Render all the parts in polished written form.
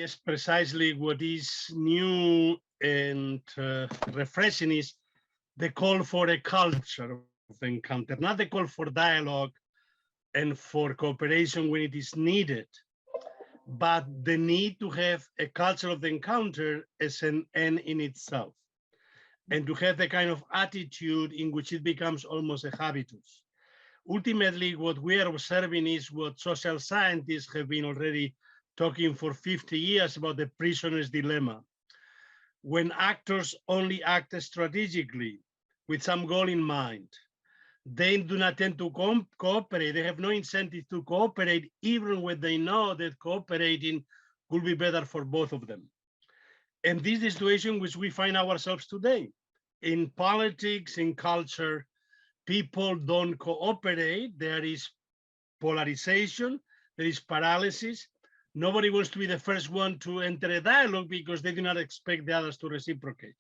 Yes, precisely what is new and refreshing is the call for a culture of encounter, not the call for dialogue and for cooperation when it is needed, but the need to have a culture of the encounter as an end in itself, and to have the kind of attitude in which it becomes almost a habitus. Ultimately, what we are observing is what social scientists have been already talking for 50 years about the prisoner's dilemma. When actors only act strategically with some goal in mind, they do not tend to cooperate. They have no incentive to cooperate, even when they know that cooperating will be better for both of them. And this is the situation which we find ourselves today. In politics, in culture, people don't cooperate. There is polarization, there is paralysis. Nobody wants to be the first one to enter a dialogue because they do not expect the others to reciprocate.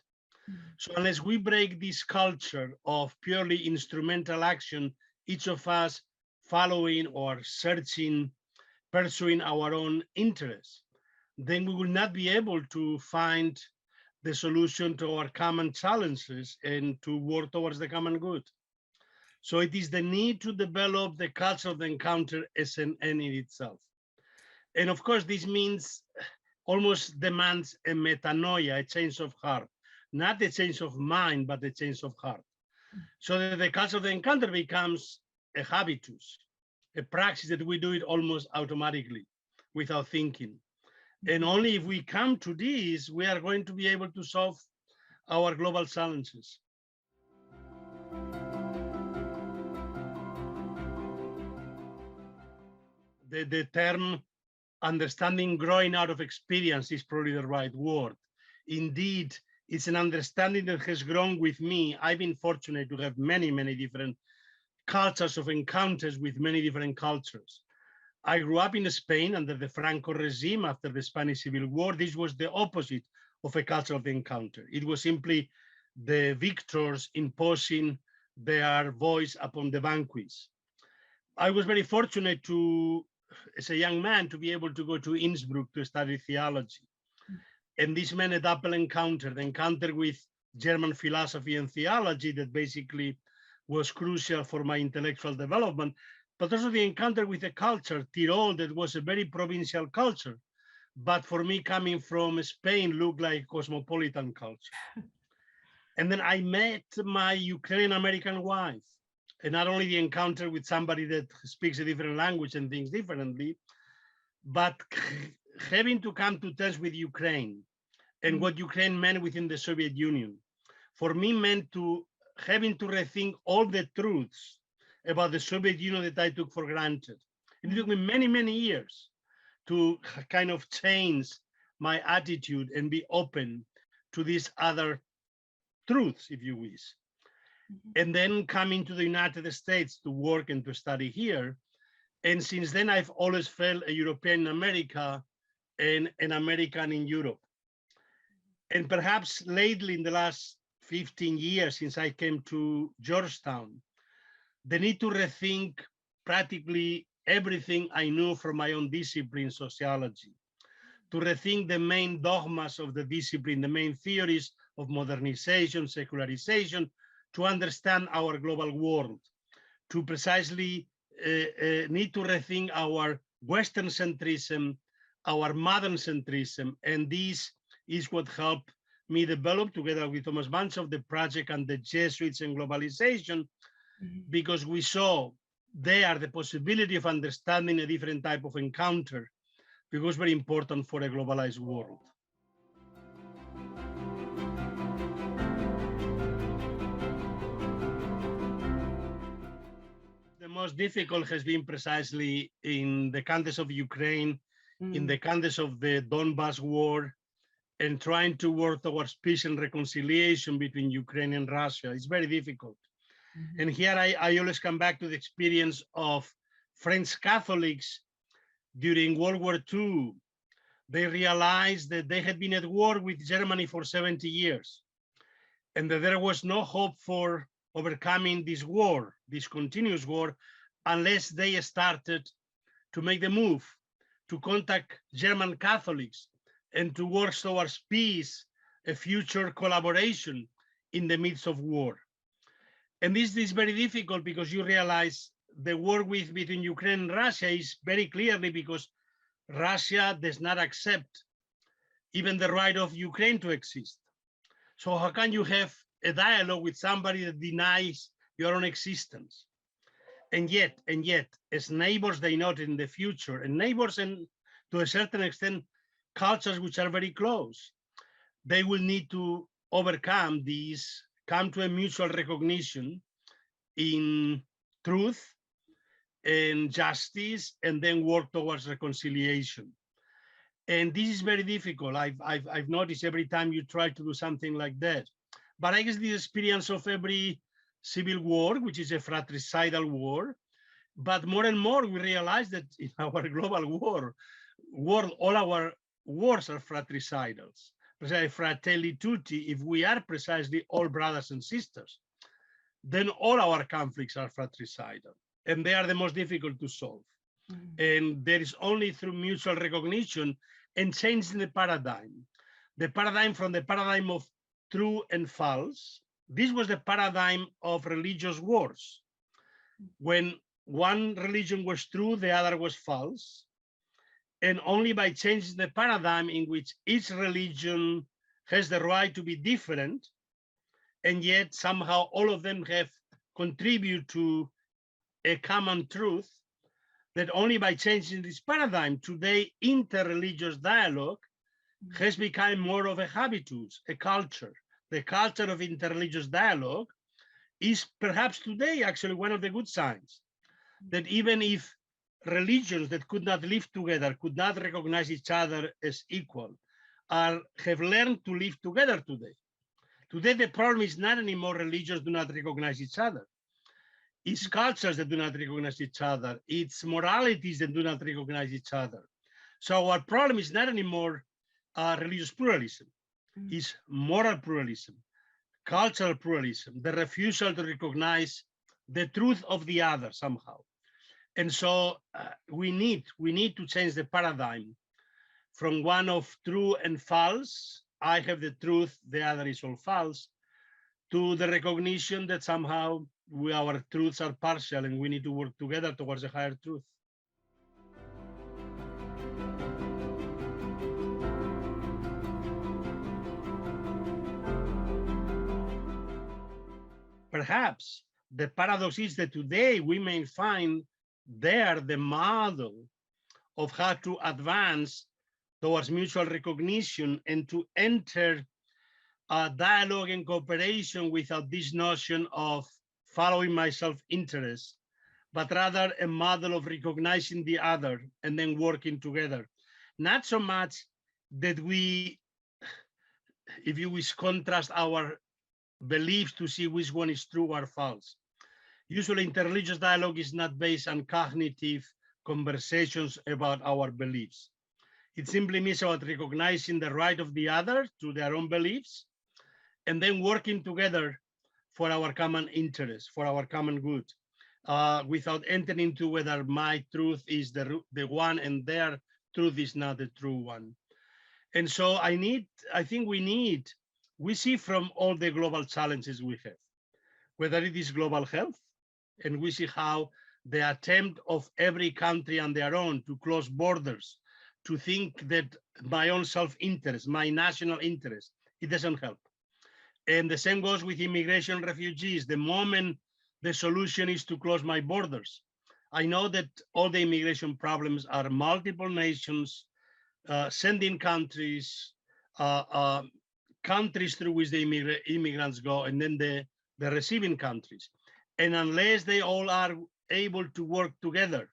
So unless we break this culture of purely instrumental action, each of us following or searching, pursuing our own interests, then we will not be able to find the solution to our common challenges and to work towards the common good. So it is the need to develop the culture of the encounter as an end in itself. And of course, this means almost demands a metanoia, a change of heart, not a change of mind, but a change of heart. So that the culture of the encounter becomes a habitus, a practice that we do it almost automatically without thinking. And only if we come to this, we are going to be able to solve our global challenges. The term understanding growing out of experience is probably the right word. Indeed, it's an understanding that has grown with me. I've been fortunate to have many, many different cultures of encounters with many different cultures. I grew up in Spain under the Franco regime after the Spanish Civil War. This was the opposite of a culture of the encounter. It was simply the victors imposing their voice upon the vanquished. I was very fortunate to, as a young man, to be able to go to Innsbruck to study theology. And this meant a double encounter, the encounter with German philosophy and theology that basically was crucial for my intellectual development, but also the encounter with a culture, Tyrol, that was a very provincial culture. But for me, coming from Spain, looked like cosmopolitan culture. And then I met my Ukrainian American wife. And not only the encounter with somebody that speaks a different language and thinks differently, but having to come to terms with Ukraine and what Ukraine meant within the Soviet Union, for me meant to having to rethink all the truths about the Soviet Union that I took for granted. It took me many, many years to kind of change my attitude and be open to these other truths, if you wish. And then coming to the United States to work and to study here. And since then, I've always felt a European in America and an American in Europe. And perhaps lately, in the last 15 years, since I came to Georgetown, the need to rethink practically everything I knew from my own discipline, sociology, to rethink the main dogmas of the discipline, the main theories of modernization, secularization, to understand our global world, to precisely need to rethink our Western centrism, our modern centrism. And this is what helped me develop, together with Thomas Banchoff, the project on the Jesuits and globalization, because we saw there the possibility of understanding a different type of encounter, because it was very important for a globalized world. The most difficult has been precisely in the context of Ukraine, in the context of the Donbass war, and trying to work towards peace and reconciliation between Ukraine and Russia. It's very difficult. And here I always come back to the experience of French Catholics during World War II. They realized that they had been at war with Germany for 70 years, and that there was no hope for overcoming this war, this continuous war, unless they started to make the move to contact German Catholics and to work towards peace, a future collaboration in the midst of war. And this is very difficult because you realize the war between Ukraine and Russia is very clearly because Russia does not accept even the right of Ukraine to exist. So how can you have a dialogue with somebody that denies your own existence? And yet, as neighbors, they know in the future, and neighbors, and to a certain extent, cultures which are very close, they will need to overcome these, come to a mutual recognition in truth and justice, and then work towards reconciliation. And this is very difficult. I've noticed every time you try to do something like that. But I guess the experience of every civil war, which is a fratricidal war, but more and more we realize that in our global world, all our wars are fratricidals. Fratelli tutti, if we are precisely all brothers and sisters, then all our conflicts are fratricidal, and they are the most difficult to solve. And there is only through mutual recognition and changing the paradigm from the paradigm of true and false. This was the paradigm of religious wars. When one religion was true, the other was false. And only by changing the paradigm in which each religion has the right to be different, and yet somehow all of them have contributed to a common truth, that only by changing this paradigm, today interreligious dialogue has become more of a habitus, a culture. The culture of interreligious dialogue is perhaps today actually one of the good signs, that even if religions that could not live together, could not recognize each other as equal, have learned to live together today. Today, the problem is not anymore religions do not recognize each other. It's cultures that do not recognize each other. It's moralities that do not recognize each other. So our problem is not anymore religious pluralism. It's moral pluralism, cultural pluralism, the refusal to recognize the truth of the other somehow. And so we need to change the paradigm from one of true and false, I have the truth, the other is all false, to the recognition that somehow our truths are partial and we need to work together towards a higher truth. Perhaps the paradox is that today we may find there the model of how to advance towards mutual recognition and to enter dialogue and cooperation without this notion of following my self-interest, but rather a model of recognizing the other and then working together. Not so much that we, if you wish, contrast our beliefs to see which one is true or false. Usually interreligious dialogue is not based on cognitive conversations about our beliefs. It simply means about recognizing the right of the other to their own beliefs and then working together for our common interest, for our common good, without entering into whether my truth is the one and their truth is not the true one. And so we see from all the global challenges we have, whether it is global health, and we see how the attempt of every country on their own to close borders, to think that my own self-interest, my national interest, it doesn't help. And the same goes with immigration and refugees. The moment the solution is to close my borders, I know that all the immigration problems are multiple nations, sending countries, countries through which the immigrants go, and then the receiving countries. And unless they all are able to work together,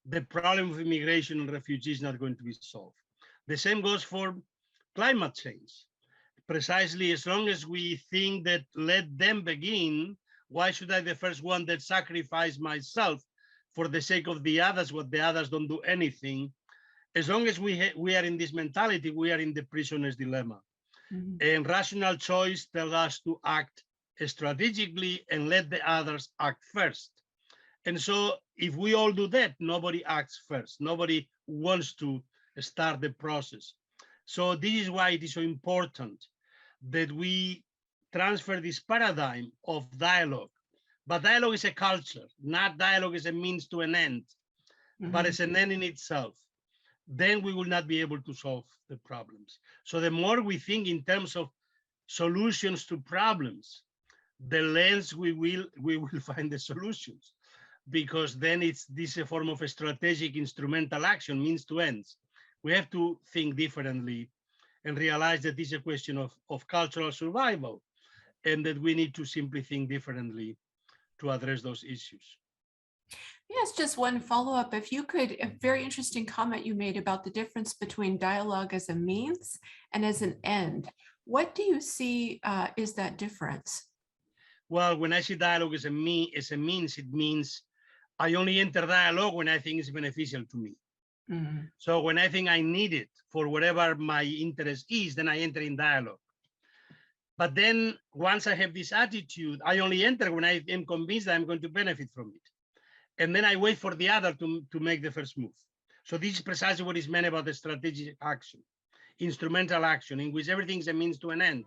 the problem of immigration and refugees is not going to be solved. The same goes for climate change. Precisely, as long as we think that let them begin, why should I be the first one that sacrifice myself for the sake of the others, what the others don't do anything? As long as we are in this mentality, we are in the prisoner's dilemma. And rational choice tells us to act strategically and let the others act first. And so if we all do that, nobody acts first. Nobody wants to start the process. So this is why it is so important that we transfer this paradigm of dialogue. But dialogue is a culture, not dialogue is a means to an end, but it's an end in itself. Then we will not be able to solve the problems. So the more we think in terms of solutions to problems, the less we will find the solutions, because then it's this a form of a strategic instrumental action, means to ends. We have to think differently and realize that this is a question of cultural survival, and that we need to simply think differently to address those issues. Yes, just one follow-up. If you could, a very interesting comment you made about the difference between dialogue as a means and as an end. What do you see is that difference? Well, when I see dialogue as a means, it means I only enter dialogue when I think it's beneficial to me. So when I think I need it for whatever my interest is, then I enter in dialogue. But then once I have this attitude, I only enter when I am convinced that I'm going to benefit from it. And then I wait for the other to make the first move. So this is precisely what is meant about the strategic action, instrumental action, in which everything is a means to an end.